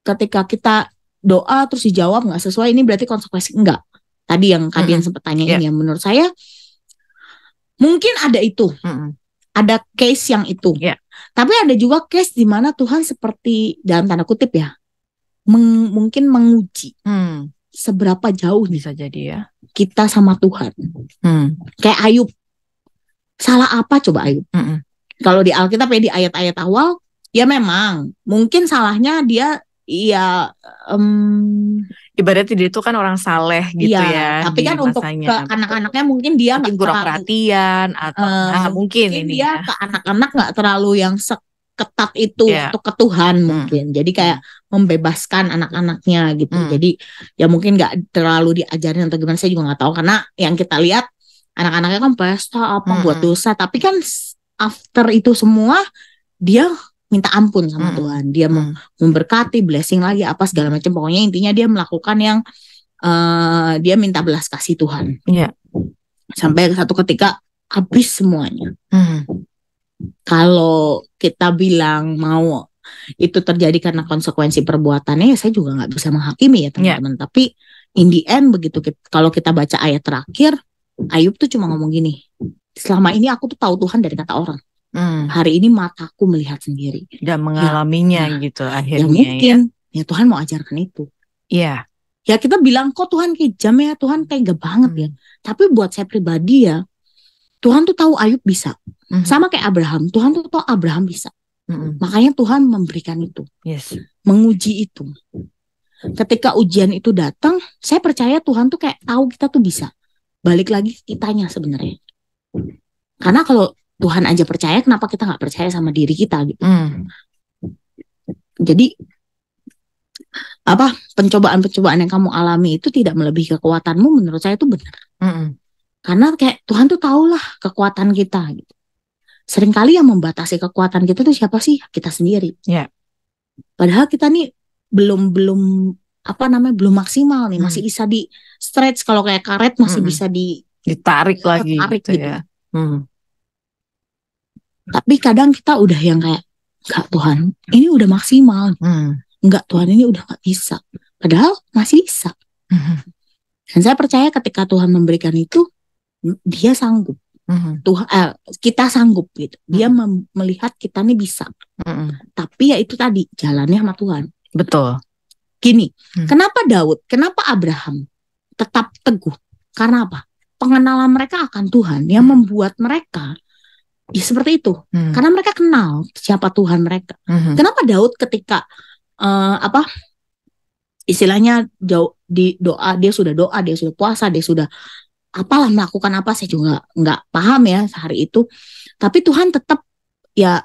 Speaker 2: ketika kita doa terus dijawab nggak sesuai, ini berarti konsekuensi. Enggak. Tadi yang kalian sempat tanyain ya, menurut saya mungkin ada itu, ada case yang itu. Tapi ada juga case di mana Tuhan seperti dalam tanda kutip ya. Mungkin menguji seberapa jauh bisa jadi ya kita sama Tuhan. Kayak Ayub, salah apa coba Ayub? Kalau di Alkitab ya di ayat-ayat awal ya memang mungkin salahnya dia ya
Speaker 1: ibaratnya dia itu kan orang saleh gitu ya.
Speaker 2: Tapi kan untuk ke anak-anaknya mungkin dia
Speaker 1: kurang perhatian atau mungkin ini
Speaker 2: dia ke anak-anak nggak terlalu yang seketat itu atau ke Tuhan mungkin. Jadi kayak membebaskan anak-anaknya gitu. Jadi ya mungkin nggak terlalu diajarin atau gimana, saya juga nggak tahu, karena yang kita lihat anak-anaknya kan pesta apa buat dosa, tapi kan after itu semua dia minta ampun sama Tuhan, dia memberkati, blessing lagi apa segala macam. Pokoknya intinya dia melakukan yang dia minta belas kasih Tuhan. Sampai satu ketika habis semuanya. Kalau kita bilang mau itu terjadi karena konsekuensi perbuatannya, ya saya juga nggak bisa menghakimi ya teman-teman. Tapi in the end begitu kalau kita baca ayat terakhir, Ayub tuh cuma ngomong gini, selama ini aku tuh tahu Tuhan dari kata orang. Hari ini mataku melihat sendiri
Speaker 1: dan mengalaminya gitu akhirnya.
Speaker 2: Ya mungkin ya Tuhan mau ajarkan itu. Ya kita bilang kok Tuhan kejam ya, Tuhan tega banget ya. Tapi buat saya pribadi ya, Tuhan tuh tahu Ayub bisa. Sama kayak Abraham, Tuhan tuh tahu Abraham bisa. Makanya Tuhan memberikan itu, menguji itu. Ketika ujian itu datang, saya percaya Tuhan tuh kayak tahu kita tuh bisa. Balik lagi kitanya sebenarnya. Karena kalau Tuhan aja percaya, kenapa kita nggak percaya sama diri kita gitu? Jadi pencobaan-pencobaan yang kamu alami itu tidak melebihi kekuatanmu, menurut saya itu benar. Karena kayak Tuhan tuh tahulah kekuatan kita gitu. Seringkali yang membatasi kekuatan kita tuh siapa sih? Kita sendiri. Padahal kita nih belum maksimal nih, masih bisa di stretch, kalau kayak karet masih bisa
Speaker 1: ditarik lagi gitu
Speaker 2: gitu.
Speaker 1: Ya.
Speaker 2: Tapi kadang kita udah yang kayak, enggak Tuhan, ini udah maksimal. Enggak Tuhan, ini udah gak bisa. Padahal masih bisa. Dan saya percaya ketika Tuhan memberikan itu, dia sanggup. Kita sanggup gitu. Dia melihat kita nih bisa. Tapi ya itu tadi, jalannya sama Tuhan.
Speaker 1: Betul.
Speaker 2: Gini, kenapa Daud, kenapa Abraham tetap teguh? Karena apa? Pengenalan mereka akan Tuhan yang membuat mereka ya seperti itu. Karena mereka kenal siapa Tuhan mereka. Kenapa Daud ketika istilahnya doa, dia sudah puasa, dia sudah apalah melakukan apa, saya juga nggak paham ya hari itu. Tapi Tuhan tetap ya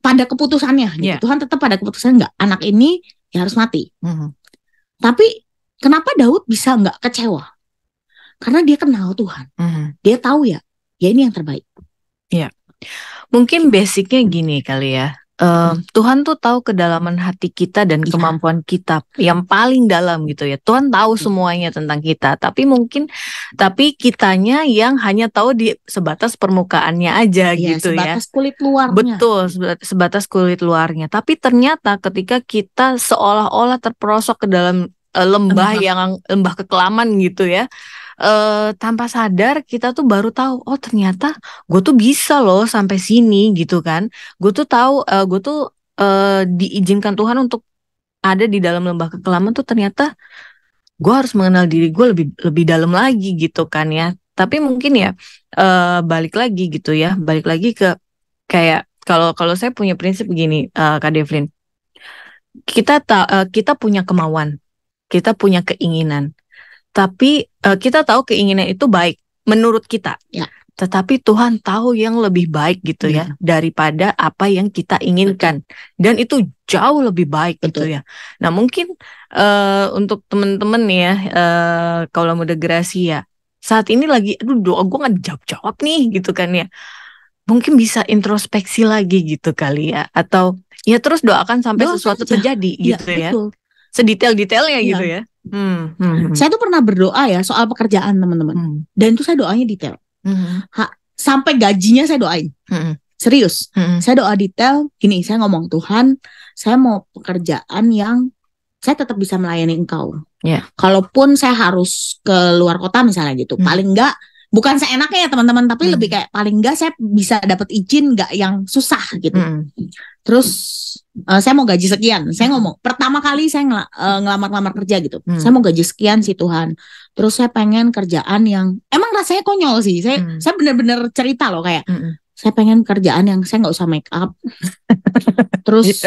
Speaker 2: pada keputusannya. Gitu. Tuhan tetap pada keputusan, nggak, anak ini ya harus mati. Tapi kenapa Daud bisa nggak kecewa? Karena dia kenal Tuhan. Dia tahu ya ini yang terbaik.
Speaker 1: Mungkin basicnya gini kali ya. Tuhan tuh tahu kedalaman hati kita dan kemampuan kita yang paling dalam gitu ya. Tuhan tahu semuanya tentang kita, tapi kitanya yang hanya tahu di sebatas permukaannya aja gitu ya.
Speaker 2: Sebatas kulit luarnya.
Speaker 1: Betul, sebatas kulit luarnya. Tapi ternyata ketika kita seolah-olah terperosok ke dalam lembah kekelaman gitu ya. Tanpa sadar kita tuh baru tahu, oh ternyata gue tuh bisa loh sampai sini gitu kan. Gue tuh tahu, gue tuh diizinkan Tuhan untuk ada di dalam lembah kekelaman tuh, ternyata gue harus mengenal diri gue lebih dalam lagi gitu kan ya. Tapi mungkin ya balik lagi gitu ya, balik lagi ke kayak kalau saya punya prinsip begini, Kak Devlin, kita punya kemauan, kita punya keinginan. Tapi kita tahu keinginan itu baik menurut kita, tetapi Tuhan tahu yang lebih baik gitu ya daripada apa yang kita inginkan, dan itu jauh lebih baik gitu ya. Nah mungkin untuk teman-teman nih ya, kalau Muda Gracia ya, saat ini lagi doa gue nggak dijawab nih gitu kan ya, mungkin bisa introspeksi lagi gitu kali ya, atau ya terus doakan sampai sesuatu terjadi gitu ya, sedetail-detailnya gitu ya.
Speaker 2: Saya tuh pernah berdoa ya soal pekerjaan teman-teman, dan itu saya doanya detail. Sampai gajinya saya doain. Serius. Saya doa detail gini, saya ngomong, Tuhan, saya mau pekerjaan yang saya tetap bisa melayani Engkau. Kalaupun saya harus ke luar kota misalnya gitu, paling enggak, bukan seenaknya ya teman-teman, tapi lebih kayak paling enggak saya bisa dapat izin enggak yang susah gitu. Terus saya mau gaji sekian. Saya ngomong pertama kali saya ngelamar kerja gitu. Saya mau gaji sekian sih Tuhan. Terus saya pengen kerjaan yang emang rasanya konyol sih. Saya benar-benar cerita loh kayak saya pengen kerjaan yang saya nggak usah make up. Terus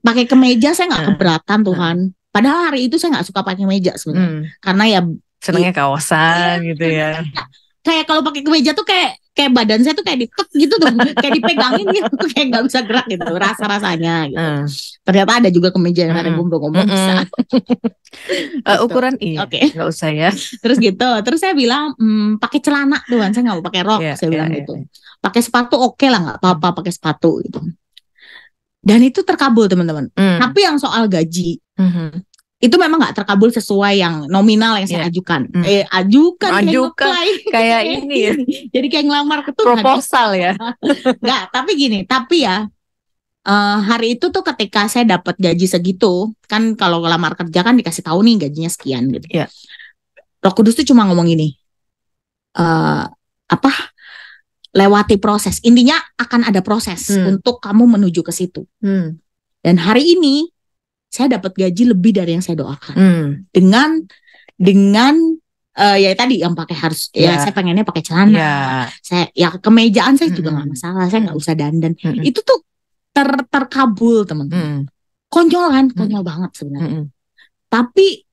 Speaker 2: pakai kemeja saya nggak keberatan Tuhan. Padahal hari itu saya nggak suka pakai kemeja sebenarnya. Karena ya
Speaker 1: senangnya kaosan gitu ya.
Speaker 2: Kayak kalau pakai kemeja tuh kayak kayak badan saya tuh kayak ditek gitu tuh, kayak dipegangin gitu, kayak nggak bisa gerak gitu, rasa-rasanya gitu. Ternyata ada juga kemeja yang ada gombrong-gombrong bisa.
Speaker 1: Ukuran
Speaker 2: Oke.
Speaker 1: Nggak usah ya.
Speaker 2: Terus gitu, terus saya bilang pakai celana tuh kan, saya nggak mau pakai rok, saya bilang gitu. Pakai sepatu oke lah, nggak apa-apa pakai sepatu gitu. Dan itu terkabul teman-teman. Tapi yang soal gaji itu memang nggak terkabul sesuai yang nominal yang saya ajukan.
Speaker 1: Ajukan kayak ini ya.
Speaker 2: Jadi kayak ngelamar ke Tuhan.
Speaker 1: Proposal ya.
Speaker 2: Nggak, tapi gini, tapi ya hari itu tuh ketika saya dapat gaji segitu, kan kalau ngelamar kerja kan dikasih tahu nih gajinya sekian gitu.
Speaker 1: Yeah.
Speaker 2: Roh Kudus tuh cuma ngomong gini, lewati proses. Intinya akan ada proses untuk kamu menuju ke situ. Dan hari ini saya dapat gaji lebih dari yang saya doakan. Dengan ya tadi yang pakai harus ya saya pengennya pakai celana. Saya ya kemejaan saya juga nggak masalah. Saya nggak usah dandan. Itu tuh terkabul teman-teman. Konyol kan, konyol banget sebenarnya. Tapi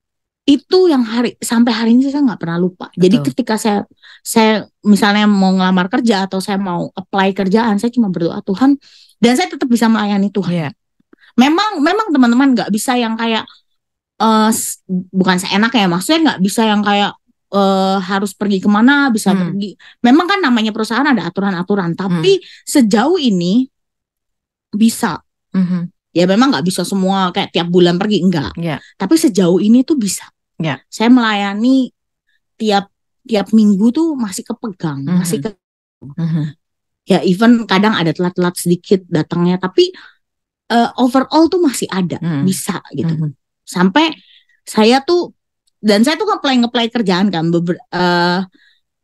Speaker 2: itu yang sampai hari ini saya nggak pernah lupa. Jadi ketika saya misalnya mau ngelamar kerja atau saya mau apply kerjaan, saya cuma berdoa Tuhan, dan saya tetap bisa melayani Tuhan. Memang teman-teman nggak bisa yang kayak bukan seenaknya, maksudnya nggak bisa yang kayak harus pergi kemana bisa pergi. Memang kan namanya perusahaan ada aturan-aturan, tapi sejauh ini bisa. Ya memang nggak bisa semua kayak tiap bulan pergi, enggak. Tapi sejauh ini tuh bisa. Saya melayani tiap minggu tuh masih kepegang, masih ya even kadang ada telat-telat sedikit datangnya, tapi overall tuh masih ada, bisa gitu. Sampai saya tuh nge-play kerjaan kan,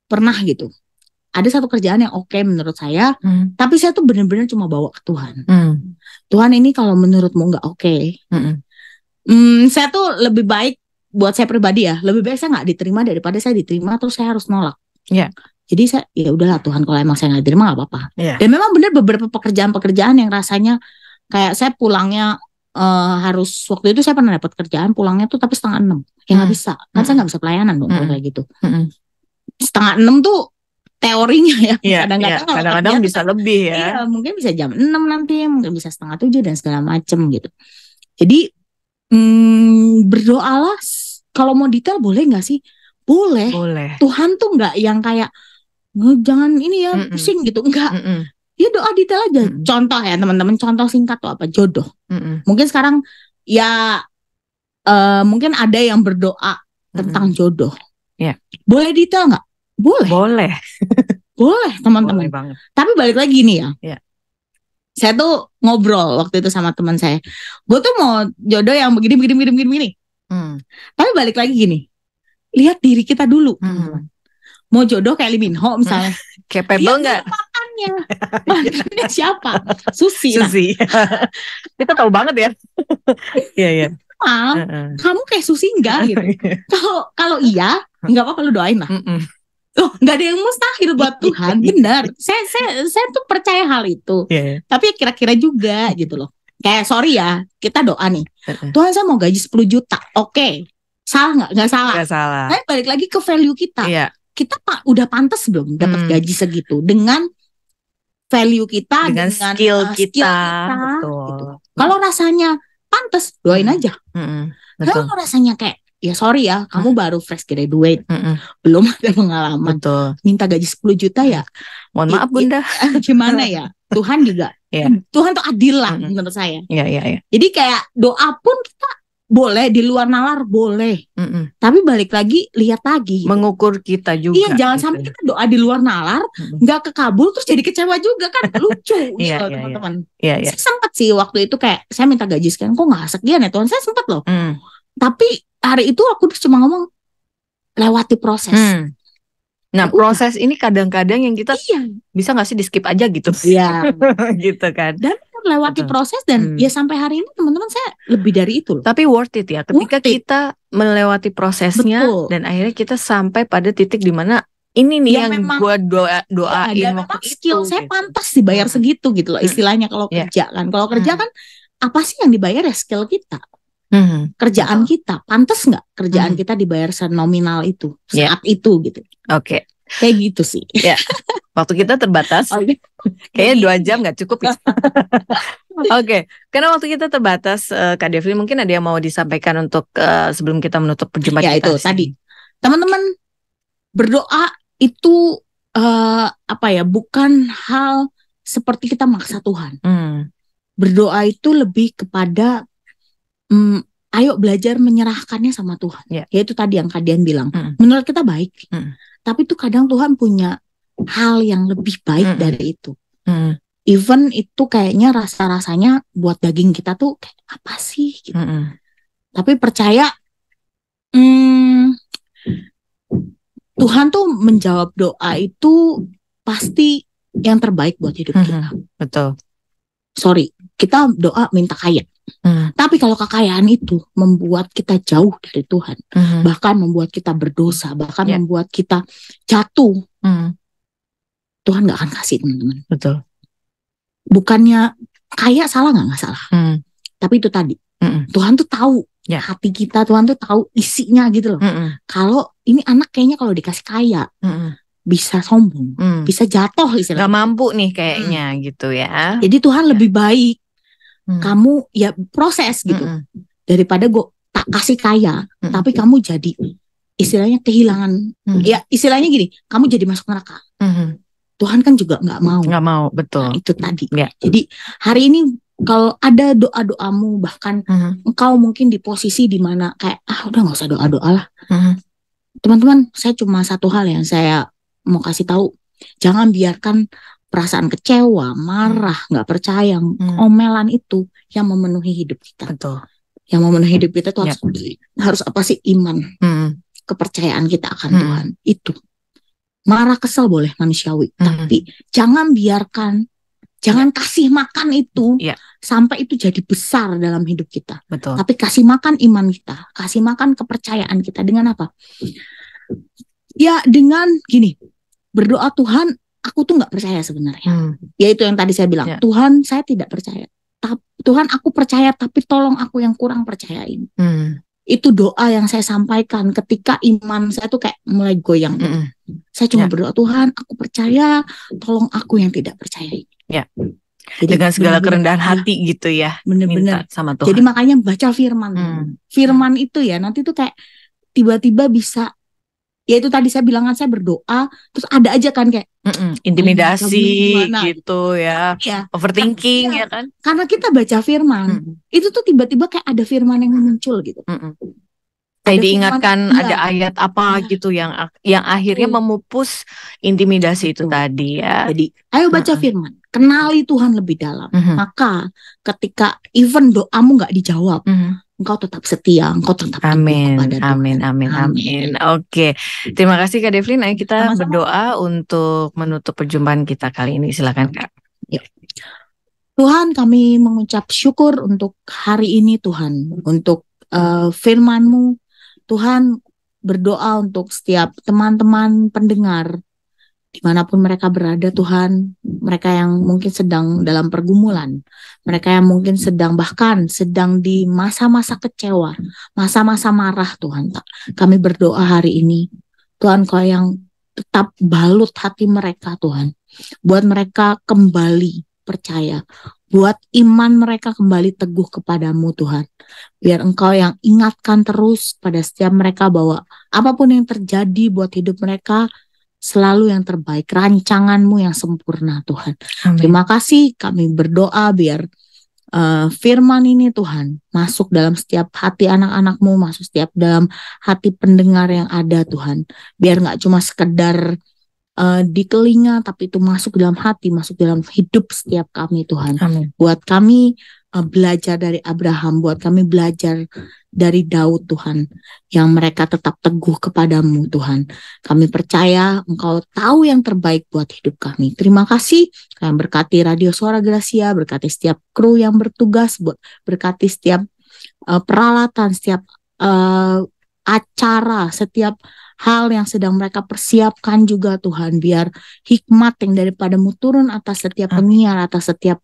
Speaker 2: pernah gitu. Ada satu kerjaan yang oke menurut saya, tapi saya tuh benar-benar cuma bawa ke Tuhan. Tuhan, ini kalau menurutmu nggak oke, saya tuh lebih baik buat saya pribadi ya, lebih baik saya nggak diterima daripada saya diterima terus saya harus nolak. Jadi saya ya udahlah Tuhan, kalau emang saya nggak diterima nggak apa-apa. Dan memang benar beberapa pekerjaan yang rasanya kayak saya pulangnya harus, waktu itu saya pernah dapat kerjaan pulangnya tuh tapi 5:30, ya nggak bisa, kan saya nggak bisa pelayanan dong kayak gitu. 5:30 tuh teorinya ya,
Speaker 1: kadang-kadang bisa lebih ya.
Speaker 2: Iya, mungkin bisa jam 6 nanti, mungkin bisa 6:30 dan segala macem gitu. Jadi berdoalah, kalau mau detail boleh nggak sih? Boleh. Tuhan tuh nggak yang kayak jangan ini ya pusing gitu, enggak. Ya doa detail aja. Contoh ya teman-teman, contoh singkat tuh apa? Jodoh. Mungkin sekarang ya mungkin ada yang berdoa tentang jodoh. Boleh detail nggak? Boleh. Boleh teman-teman. Tapi balik lagi nih ya. Saya tuh ngobrol waktu itu sama teman saya. Gue tuh mau jodoh yang begini. Tapi balik lagi gini. Lihat diri kita dulu. Mau jodoh kayak Lee Min Ho misalnya.
Speaker 1: Capable nggak?
Speaker 2: Mantannya siapa? Susi.
Speaker 1: Kita tahu banget ya. Iya.
Speaker 2: Kamu kayak Susi enggak gitu. Kalau iya, nggak apa-apa lu doain lah. Nggak ada yang mustahil buat Tuhan, benar. Saya tuh percaya hal itu. Tapi kira-kira juga gitu loh. Kayak sorry ya, kita doa nih. Tuhan, saya mau gaji 10 juta. Oke. Salah nggak? Nggak salah. Tapi balik lagi ke value kita. Kita udah pantas belum dapat gaji segitu dengan value kita, dengan
Speaker 1: skill kita. Betul.
Speaker 2: Gitu. Kalau rasanya pantas, doain aja. Kalau rasanya kayak ya sorry ya, kamu baru fresh graduate, belum ada pengalaman, minta gaji 10 juta ya,
Speaker 1: mohon maaf Bunda,
Speaker 2: gimana ya, Tuhan juga Tuhan tuh adil lah menurut saya. Jadi kayak doa pun kita boleh di luar nalar, boleh, tapi balik lagi lihat lagi
Speaker 1: mengukur kita juga.
Speaker 2: Iya, jangan sampai kita doa di luar nalar nggak kekabul terus jadi kecewa juga, kan lucu gitu teman-teman. Saya sempat sih waktu itu kayak saya minta gaji sekian, kok nggak sekian ya Tuhan, saya sempat loh. Tapi hari itu aku cuma ngomong lewati proses.
Speaker 1: Nah proses ini kadang-kadang yang kita bisa nggak sih di skip aja gitu. Gitu kan.
Speaker 2: Dan lewati proses dan ya sampai hari ini teman-teman saya lebih dari itu loh.
Speaker 1: Tapi worth it ya ketika kita melewati prosesnya. Dan akhirnya kita sampai pada titik dimana ini nih yang gue doain
Speaker 2: waktu skill itu, saya pantas dibayar segitu gitu loh istilahnya kalau kerja kan. Kalau kerja kan apa sih yang dibayar ya skill kita. Kerjaan kita pantas nggak kerjaan kita dibayar senominal itu saat itu gitu.
Speaker 1: Oke.
Speaker 2: Kayak gitu sih.
Speaker 1: Ya, waktu kita terbatas. Kayaknya 2 jam nggak cukup ya. Oke, karena waktu kita terbatas, Kak Devlin, mungkin ada yang mau disampaikan untuk sebelum kita menutup perjumpaan
Speaker 2: Ya
Speaker 1: kita.
Speaker 2: itu tadi, teman-teman, berdoa itu bukan hal seperti kita maksa Tuhan. Berdoa itu lebih kepada ayo belajar menyerahkannya sama Tuhan. Yaitu tadi yang Kak Dian bilang, menurut kita baik, tapi itu kadang Tuhan punya hal yang lebih baik dari itu. Even itu kayaknya rasa-rasanya buat daging kita tuh kayak apa sih gitu. Tapi percaya Tuhan tuh menjawab doa itu pasti yang terbaik buat hidup kita.
Speaker 1: Betul.
Speaker 2: Sorry, kita doa minta kaya. Tapi kalau kekayaan itu membuat kita jauh dari Tuhan, bahkan membuat kita berdosa, bahkan membuat kita jatuh, Tuhan gak akan kasih, teman-teman.
Speaker 1: Betul.
Speaker 2: Bukannya kaya salah nggak salah. Tapi itu tadi, Tuhan tuh tahu hati kita, Tuhan tuh tahu isinya gitu loh. Kalau ini anak kayaknya kalau dikasih kaya, bisa sombong, bisa jatuh istilahnya.
Speaker 1: Gak mampu nih kayaknya gitu ya.
Speaker 2: Jadi Tuhan lebih baik kamu ya proses gitu, daripada gue tak kasih kaya, tapi kamu jadi istilahnya kehilangan. Ya istilahnya gini, kamu jadi masuk neraka. Tuhan kan juga nggak mau.
Speaker 1: Nggak mau, betul.
Speaker 2: Nah, itu tadi. Jadi hari ini kalau ada doa-doamu, bahkan engkau mungkin di posisi di mana kayak udah nggak usah doa-doa lah. Teman-teman, saya cuma satu hal yang saya mau kasih tahu, jangan biarkan perasaan kecewa, marah, nggak percaya, omelan itu yang memenuhi hidup kita.
Speaker 1: Betul.
Speaker 2: Yang memenuhi hidup kita tuh harus apa sih? Iman, kepercayaan kita akan Tuhan itu. Marah, kesel boleh manusiawi, tapi jangan biarkan, jangan kasih makan itu sampai itu jadi besar dalam hidup kita.
Speaker 1: Betul.
Speaker 2: Tapi kasih makan iman kita, kasih makan kepercayaan kita dengan apa? Ya dengan gini, berdoa, Tuhan, aku tuh nggak percaya sebenarnya. Ya itu yang tadi saya bilang, Tuhan, saya tidak percaya. Tuhan, aku percaya, tapi tolong aku yang kurang percayain. Itu doa yang saya sampaikan ketika iman saya tuh kayak mulai goyang. Saya cuma berdoa, Tuhan, aku percaya, tolong aku yang tidak percaya.
Speaker 1: Jadi, dengan segala kerendahan hati gitu ya.
Speaker 2: Bener-bener
Speaker 1: sama Tuhan.
Speaker 2: Jadi makanya baca firman. Firman itu ya nanti tuh kayak tiba-tiba bisa, ya itu tadi saya bilang kan, saya berdoa terus ada aja kan kayak
Speaker 1: intimidasi gitu ya, overthinking ya kan.
Speaker 2: Karena kita baca firman itu tuh tiba-tiba kayak ada firman yang muncul gitu.
Speaker 1: Kayak diingatkan ada ayat apa gitu yang akhirnya memupus intimidasi itu tadi ya.
Speaker 2: Jadi ayo baca firman, kenali Tuhan lebih dalam. Maka ketika even doamu nggak dijawab, engkau tetap setia, engkau tetap
Speaker 1: amin, amin. Oke, terima kasih Kak Devlin. Ayo kita berdoa untuk menutup perjumpaan kita kali ini. Silakan Kak.
Speaker 2: Yuk. Tuhan, kami mengucap syukur untuk hari ini Tuhan, untuk firman-Mu. Tuhan, berdoa untuk setiap teman-teman pendengar dimanapun mereka berada Tuhan, mereka yang mungkin sedang dalam pergumulan, mereka yang mungkin bahkan sedang di masa-masa kecewa, masa-masa marah Tuhan. Kami berdoa hari ini, Tuhan, Kau yang tetap balut hati mereka Tuhan, buat mereka kembali percaya, buat iman mereka kembali teguh kepadamu Tuhan. Biar Engkau yang ingatkan terus pada setiap mereka bahwa apapun yang terjadi buat hidup mereka, selalu yang terbaik, rancangan-Mu yang sempurna Tuhan. Amin. Terima kasih, kami berdoa biar firman ini Tuhan masuk dalam setiap hati anak-anak-Mu, masuk setiap dalam hati pendengar yang ada Tuhan. Biar gak cuma sekedar di telinga, tapi itu masuk dalam hati, masuk dalam hidup setiap kami Tuhan. Amin. Buat kami belajar dari Abraham, buat kami belajar dari Daud Tuhan, yang mereka tetap teguh kepadamu Tuhan. Kami percaya Engkau tahu yang terbaik buat hidup kami. Terima kasih, kami berkati Radio Suara Gracia, berkati setiap kru yang bertugas, berkati setiap peralatan, setiap acara, setiap hal yang sedang mereka persiapkan juga Tuhan. Biar hikmat yang daripadamu turun atas setiap penyiar, atas setiap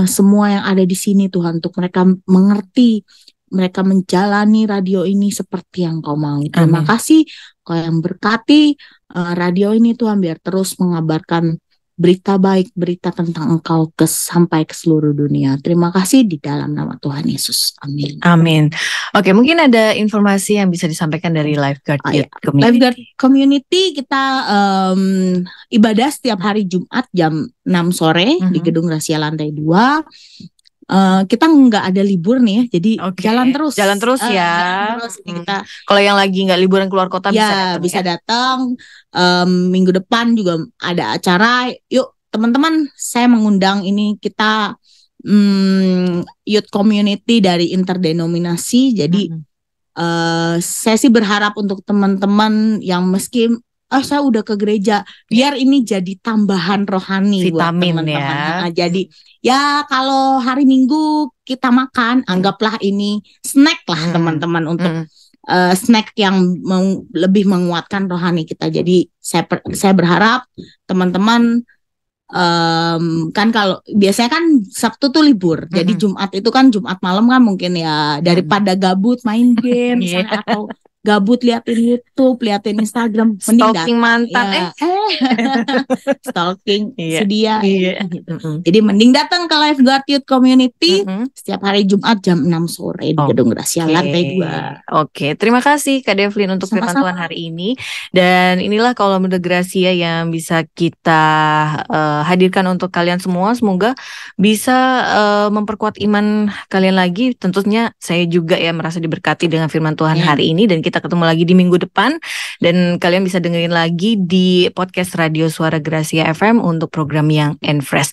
Speaker 2: semua yang ada di sini Tuhan, untuk mereka mengerti mereka menjalani radio ini seperti yang Kau mau. Terima kasih Kau yang berkati radio ini Tuhan, biar terus mengabarkan berita baik, berita tentang Engkau sampai ke seluruh dunia. Terima kasih di dalam nama Tuhan Yesus. Amin.
Speaker 1: Amin. Oke, mungkin ada informasi yang bisa disampaikan dari Lifeguard Youth Community.
Speaker 2: Lifeguard Community kita ibadah setiap hari Jumat jam 6 sore di Gedung Gracia lantai 2. Kita nggak ada libur nih ya, jadi jalan terus ya. Terus kita
Speaker 1: kalau yang lagi nggak liburan keluar kota
Speaker 2: bisa datang. Minggu depan juga ada acara. Yuk teman-teman, saya mengundang ini kita youth community dari interdenominasi. Jadi saya sih berharap untuk teman-teman yang meski saya udah ke gereja, biar ini jadi tambahan rohani
Speaker 1: vitamin
Speaker 2: buat teman-teman.
Speaker 1: ya.
Speaker 2: Jadi ya kalau hari Minggu kita makan, anggaplah ini snack lah teman-teman untuk snack yang lebih menguatkan rohani kita. Jadi saya berharap teman-teman kan kalau biasanya kan Sabtu tuh libur, jadi Jumat itu kan Jumat malam kan mungkin ya daripada gabut main game misalnya, atau gabut liatin YouTube, liatin Instagram,
Speaker 1: stalking mantan
Speaker 2: stalking sedia gitu. Jadi mending datang ke Lifeguard Youth Community setiap hari Jumat jam 6 sore di Gedung Gracia lantai 2.
Speaker 1: Oke, terima kasih Kak Devlin untuk firman Tuhan hari ini. Dan inilah Kolomode Gracia yang bisa kita hadirkan untuk kalian semua. Semoga bisa memperkuat iman kalian lagi. Tentunya saya juga ya merasa diberkati dengan firman Tuhan hari ini, dan kita ketemu lagi di minggu depan, dan kalian bisa dengerin lagi di podcast Radio Suara Gracia FM untuk program yang Enfresh.